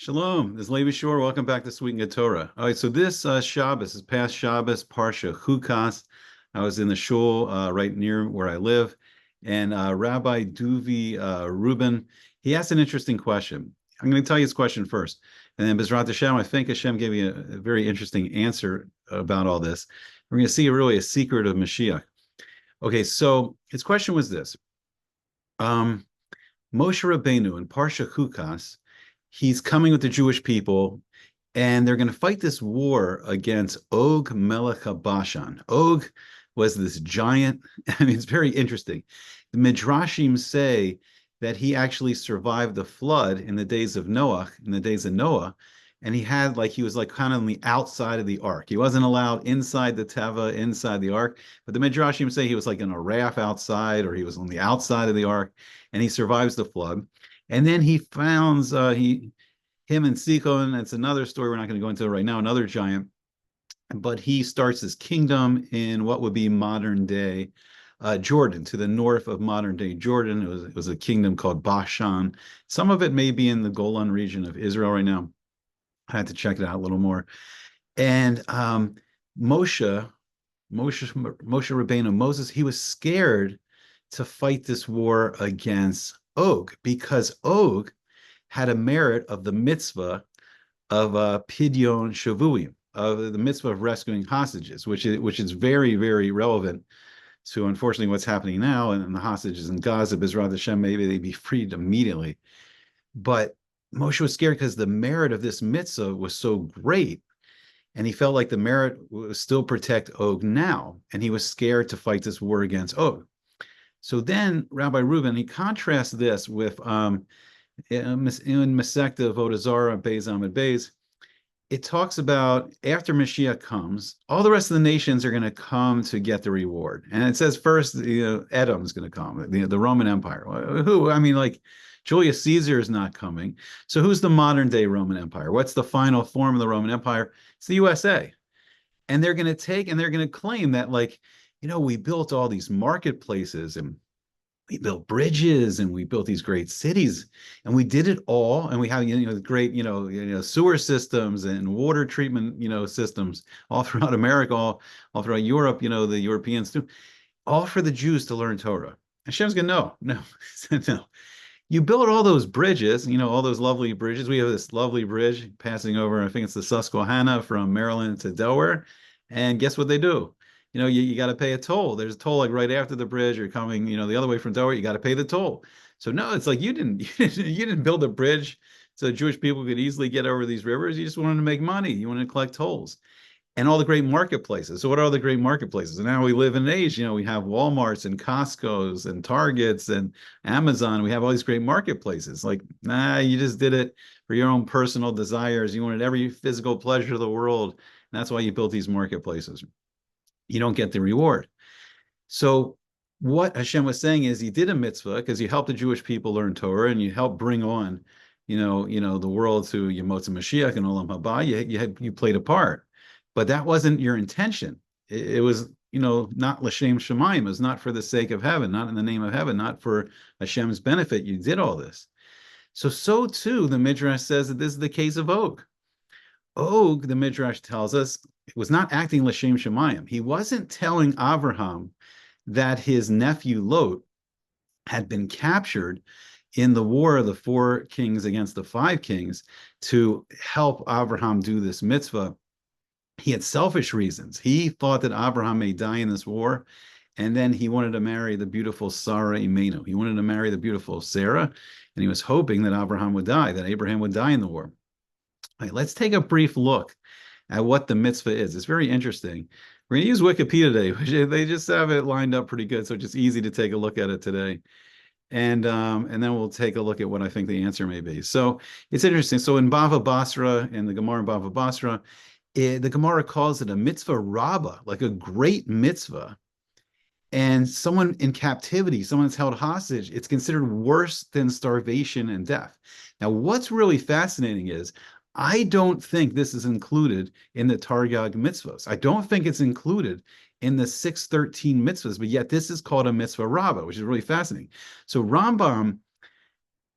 Shalom, this is Levi Shore. Welcome back to Sweet and Torah. All right, so this Shabbos is past Shabbos, Parsha, Chukas. I was in the Shul right near where I live, and Rabbi Rubin, he asked an interesting question. I'm going to tell you his question first, and then Bezrat Hashem, I think Hashem gave me a very interesting answer about all this. We're going to see really a secret of Mashiach. Okay, so his question was this. Moshe Rabbeinu in Parsha Chukas, he's coming with the Jewish people, and they're going to fight this war against Og Melech Bashan. Og was this giant. I mean, it's very interesting. The Midrashim say that he actually survived the flood in the days of Noah, and he was like kind of on the outside of the ark. He wasn't allowed inside the Teva, inside the ark, but the Midrashim say he was like in a raft outside, or he was on the outside of the ark, and he survives the flood. And then he founds him and Sichon. That's another story we're not going to go into right now, another giant. But he starts his kingdom in what would be modern day Jordan, to the north of modern day Jordan. It was a kingdom called Bashan. Some of it may be in the Golan region of Israel right now. I had to check it out a little more. And Moshe Rabbeinu, Moses, he was scared to fight this war against Og, because Og had a merit of the mitzvah of Pidyon Shvuyim, of the mitzvah of rescuing hostages, which is very, very relevant to, unfortunately, what's happening now, and the hostages in Gaza. Bezrat Hashem, maybe they'd be freed immediately. But Moshe was scared because the merit of this mitzvah was so great, and he felt like the merit would still protect Og now, and he was scared to fight this war against Og. So then Rabbi Rubin, he contrasts this with in Masechta Avodah Zarah, Beis Amud Beis. It talks about after Mashiach comes, all the rest of the nations are going to come to get the reward. And it says first, Edom's going to come, the Roman Empire. Who? I mean, like Julius Caesar is not coming. So who's the modern day Roman Empire? What's the final form of the Roman Empire? It's the USA. And they're going to take and they're going to claim that, like, we built all these marketplaces, and we built bridges, and we built these great cities, and we did it all. And we have, great, sewer systems and water treatment, systems all throughout America, all throughout Europe, the Europeans too, all for the Jews to learn Torah. Hashem's going, no. No. You built all those bridges, all those lovely bridges. We have this lovely bridge passing over, I think it's the Susquehanna from Maryland to Delaware. And guess what they do? You got to pay a toll. There's a toll like right after the bridge. You're coming, the other way from Delaware. You got to pay the toll. So no, it's like you didn't build a bridge so Jewish people could easily get over these rivers. You just wanted to make money. You wanted to collect tolls, and all the great marketplaces. So what are the great marketplaces? And now we live in an age. We have Walmarts and Costco's and Targets and Amazon. We have all these great marketplaces. Like, you just did it for your own personal desires. You wanted every physical pleasure of the world, and that's why you built these marketplaces. You don't get the reward. So what Hashem was saying is, he did a mitzvah because you helped the Jewish people learn Torah, and you helped bring on, the world to Yemotza Mashiach and Olam Haba. You played a part, but that wasn't your intention. It was, not l'shem shamayim. It was not for the sake of heaven, not in the name of heaven, not for Hashem's benefit. You did all this. So too, the Midrash says that this is the case of Og. Og, the Midrash tells us, was not acting l'shem shamayim. He wasn't telling Avraham that his nephew Lot had been captured in the war of the 4 kings against the 5 kings to help Avraham do this mitzvah. He had selfish reasons. He thought that Avraham may die in this war, and then he wanted to marry the beautiful Sarah Imenu. He wanted to marry the beautiful Sarah, and he was hoping that Avraham would die, that Abraham would die in the war. All right, let's take a brief look at what the mitzvah is. It's very interesting. We're going to use Wikipedia today, which they just have it lined up pretty good, so it's just easy to take a look at it today. And then we'll take a look at what I think the answer may be. So it's interesting. So in Bava Basra, in the Gemara in Bava Basra, the Gemara calls it a Mitzvah Rabbah, like a great mitzvah. And someone in captivity, someone that's held hostage, it's considered worse than starvation and death. Now, what's really fascinating is, I don't think this is included in the Taryag mitzvahs. I don't think it's included in the 613 mitzvahs, but yet this is called a mitzvah rabbah, which is really fascinating. So Rambam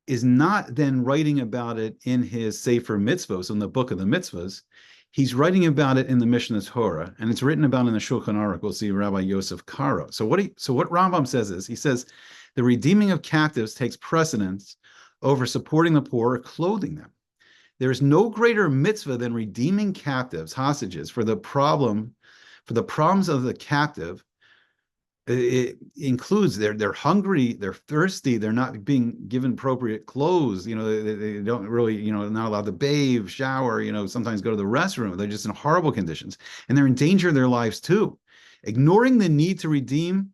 is not then writing about it in his Sefer Mitzvos, in the book of the Mitzvahs. He's writing about it in the Mishnah Torah, and it's written about in the Shulchan Aruch. We'll see Rabbi Yosef Karo. So what Rambam says is, he says, the redeeming of captives takes precedence over supporting the poor or clothing them. There is no greater mitzvah than redeeming captives, hostages, for the problems of the captive. It includes they're hungry, they're thirsty, they're not being given appropriate clothes, they don't really, not allowed to bathe, shower, sometimes go to the restroom. They're just in horrible conditions, and they're in danger of their lives too. Ignoring the need to redeem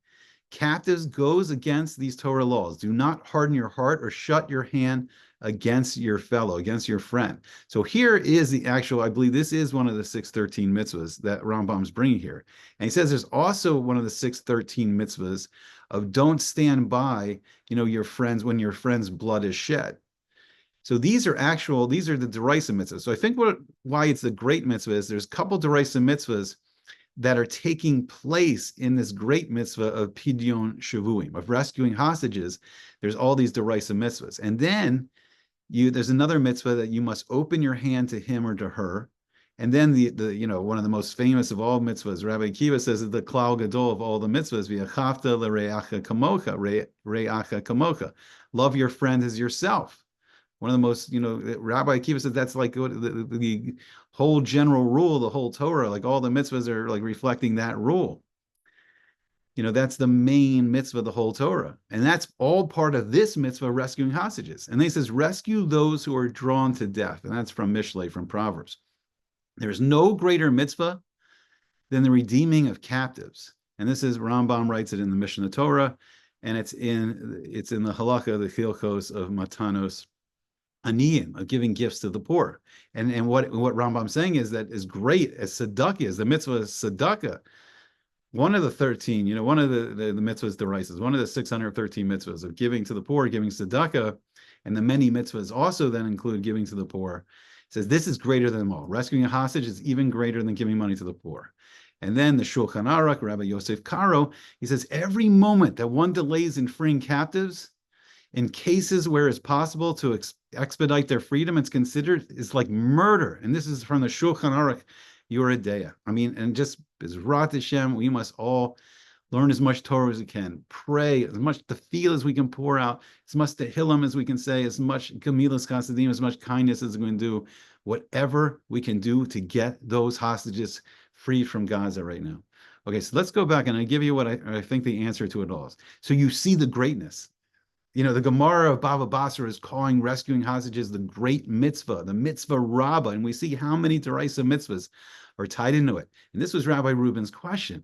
captives goes against these Torah laws. Do not harden your heart or shut your hand against your fellow, against your friend. So here is the actual, I believe this is one of the 613 mitzvahs that Rambam's bringing here. And he says there's also one of the 613 mitzvahs of don't stand by, your friends when your friend's blood is shed. So these are the derisa mitzvahs. So I think why it's the great mitzvah is there's a couple derisa mitzvahs that are taking place in this great mitzvah of Pidyon Shvuyim, of rescuing hostages. There's all these derisa mitzvahs. And then there's another mitzvah that you must open your hand to him or to her. And then the one of the most famous of all mitzvahs, Rabbi Akiva says that the klal gadol of all the mitzvahs, v'achavta l'reacha kamocha, reacha kamocha, love your friend as yourself. One of the most, Rabbi Akiva says that's like the whole general rule, the whole Torah, like all the mitzvahs are like reflecting that rule. That's the main mitzvah of the whole Torah. And that's all part of this mitzvah, rescuing hostages. And then he says, rescue those who are drawn to death. And that's from Mishlei, from Proverbs. There's no greater mitzvah than the redeeming of captives. And this is, Rambam writes it in the Mishnah Torah, and it's in the halakha, the chilchos of matanos aniyim, of giving gifts to the poor. And what Rambam's saying is that as great as tzedakah is, the mitzvah is tzedakah, one of the 13, one of the mitzvahs derisas, one of the 613 mitzvahs of giving to the poor, giving tzedakah, and the many mitzvahs also then include giving to the poor. It says this is greater than them all. Rescuing a hostage is even greater than giving money to the poor. And then the Shulchan Aruch, Rabbi Yosef Karo, he says every moment that one delays in freeing captives, in cases where it's possible to expedite their freedom, it's considered is like murder. And this is from the Shulchan Aruch Yoredeya. And just Bezrat Hashem, we must all learn as much Torah as we can, pray as much tefillah as we can pour out, as much tehillim as we can say, as much gemilas chasadim, as much kindness as we can do, whatever we can do to get those hostages free from Gaza right now. Okay, so let's go back and I give you what I think the answer to it all is. So you see the greatness. The Gemara of Bava Basra is calling rescuing hostages the great mitzvah, the Mitzvah Rabbah, and we see how many derisa mitzvahs are tied into it. And this was Rabbi Rubin's question.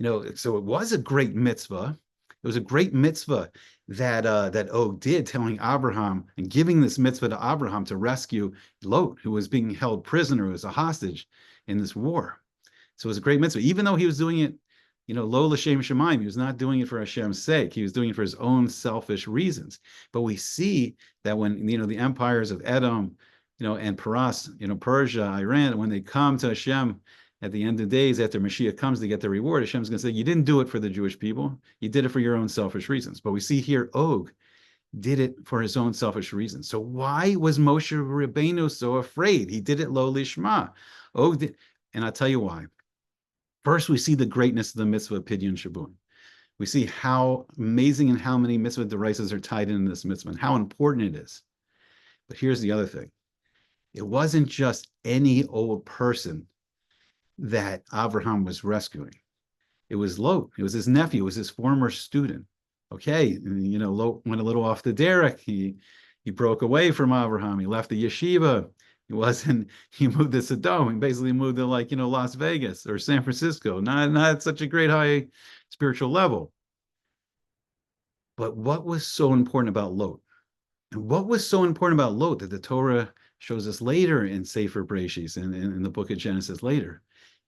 So it was a great mitzvah. It was a great mitzvah that Og did, telling Avraham and giving this mitzvah to Avraham to rescue Lot, who was being held prisoner as a hostage in this war. So it was a great mitzvah, even though he was doing it, lo l'shem shemaim. He was not doing it for Hashem's sake. He was doing it for his own selfish reasons. But we see that when, the empires of Edom, and Paras, Persia, Iran, when they come to Hashem at the end of days, after Mashiach comes to get the reward, Hashem's going to say, you didn't do it for the Jewish people. You did it for your own selfish reasons. But we see here, Og did it for his own selfish reasons. So why was Moshe Rabbeinu so afraid? He did it lo lishma. Og did, and I'll tell you why. First, we see the greatness of the Mitzvah of Pidyon Shvuyim. We see how amazing and how many mitzvah derisas are tied into this mitzvah and how important it is. But here's the other thing. It wasn't just any old person that Avraham was rescuing. It was Lot. It was his nephew. It was his former student. Okay, Lot went a little off the derech. He broke away from Avraham. He left the yeshiva. He moved to Sodom. He basically moved to Las Vegas or San Francisco. Not such a great high spiritual level. But what was so important about Lot? And what was so important about Lot that the Torah shows us later in Sefer Bereshis and in the book of Genesis later,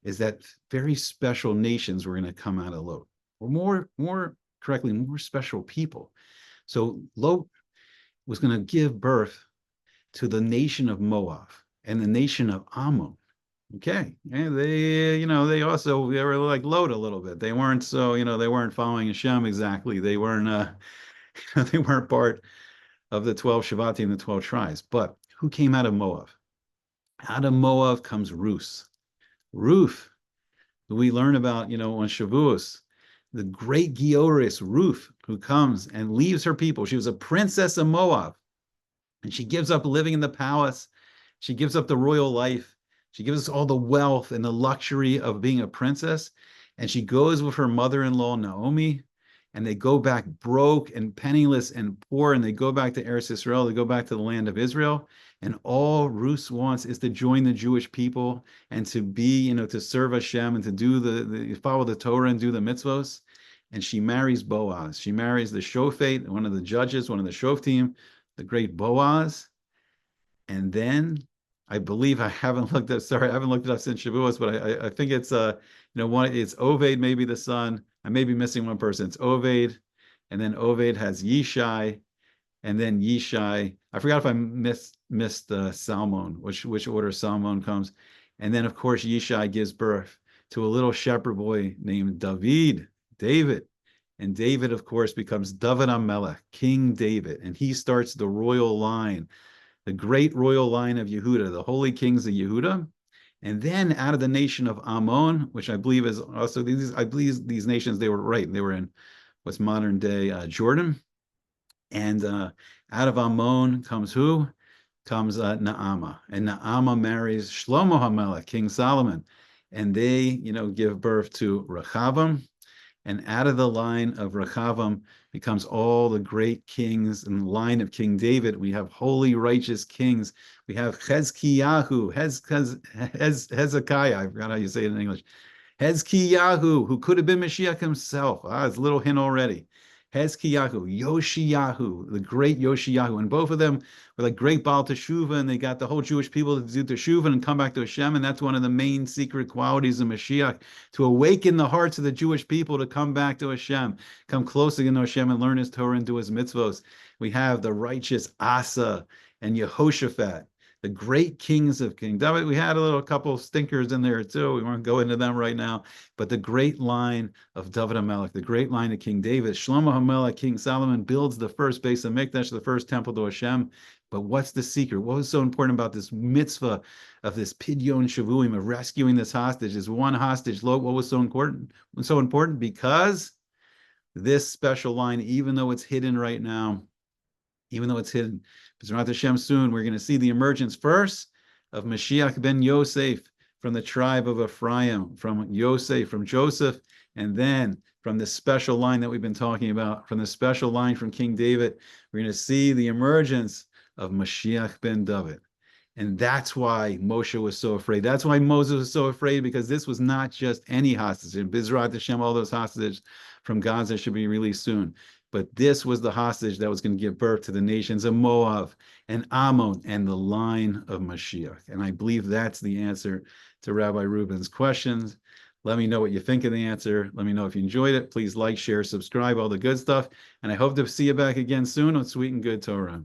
is that very special nations were going to come out of Lot, or more correctly, more special people. So Lot was going to give birth to the nation of Moab and the nation of Ammon. Okay, and they were like Lot a little bit. They weren't they weren't following Hashem exactly. They weren't they weren't part of the 12 Shvatim, the 12 tribes. But who came out of Moab? Out of Moab comes Ruth. Ruth, who we learn about, on Shavuos, the great Gioris, Ruth, who comes and leaves her people. She was a princess of Moab, and she gives up living in the palace. She gives up the royal life. She gives us all the wealth and the luxury of being a princess, and she goes with her mother-in-law, Naomi, and they go back broke and penniless and poor, and they go back to Eretz Yisrael. They go back to the land of Israel, and all Ruth wants is to join the Jewish people and to be, to serve Hashem and to do follow the Torah and do the mitzvos. And she marries Boaz. She marries the Shofet, one of the judges, one of the Shoftim, the great Boaz. And then I believe I haven't looked up it up since Shavuos, but I think it's it's Oved, maybe the son. I may be missing one person. It's Oved, and then Oved has Yishai, and then Yishai. I forgot if I missed Salmon, which order Salmon comes, and then of course Yishai gives birth to a little shepherd boy named David, and David of course becomes David HaMelech, King David, and he starts the royal line, the great royal line of Yehuda, the holy kings of Yehuda. And then out of the nation of Ammon, which I believe is also these nations, they were right. They were in what's modern day Jordan. And out of Ammon comes who? Comes Naamah. And Naamah marries Shlomo HaMelech, King Solomon. And they, give birth to Rechavam. And out of the line of Rechavam becomes all the great kings in the line of King David. We have holy, righteous kings. We have Hezekiah, I forgot how you say it in English. Hezekiah, who could have been Mashiach himself. It's a little hint already. Hezekiah, Yoshiyahu, the great Yoshiyahu. And both of them were like great Baal Teshuvah, and they got the whole Jewish people to do Teshuvah and come back to Hashem. And that's one of the main secret qualities of Mashiach, to awaken the hearts of the Jewish people to come back to Hashem, come closer to Hashem and learn his Torah and do his mitzvos. We have the righteous Asa and Yehoshaphat, the great kings of King David. We had a couple of stinkers in there too. We won't go into them right now. But the great line of David HaMelech, the great line of King David, Shlomo HaMelech, King Solomon builds the first base of Mikdash, the first temple to Hashem. But what's the secret? What was so important about this mitzvah of this Pidyon Shvuyim, of rescuing this hostage, this one hostage? What was so important? So important because this special line, even though it's hidden right now, B'ezrat Hashem soon, we're going to see the emergence first of Mashiach ben Yosef from the tribe of Ephraim, from Yosef, from Joseph, and then from the special line that we've been talking about, from the special line from King David, we're going to see the emergence of Mashiach ben David. And that's why Moshe was so afraid. That's why Moses was so afraid, because this was not just any hostage. In B'ezrat Hashem, all those hostages from Gaza should be released soon. But this was the hostage that was going to give birth to the nations of Moab and Ammon and the line of Mashiach. And I believe that's the answer to Rabbi Rubin's questions. Let me know what you think of the answer. Let me know if you enjoyed it. Please like, share, subscribe, all the good stuff. And I hope to see you back again soon on Sweet and Good Torah.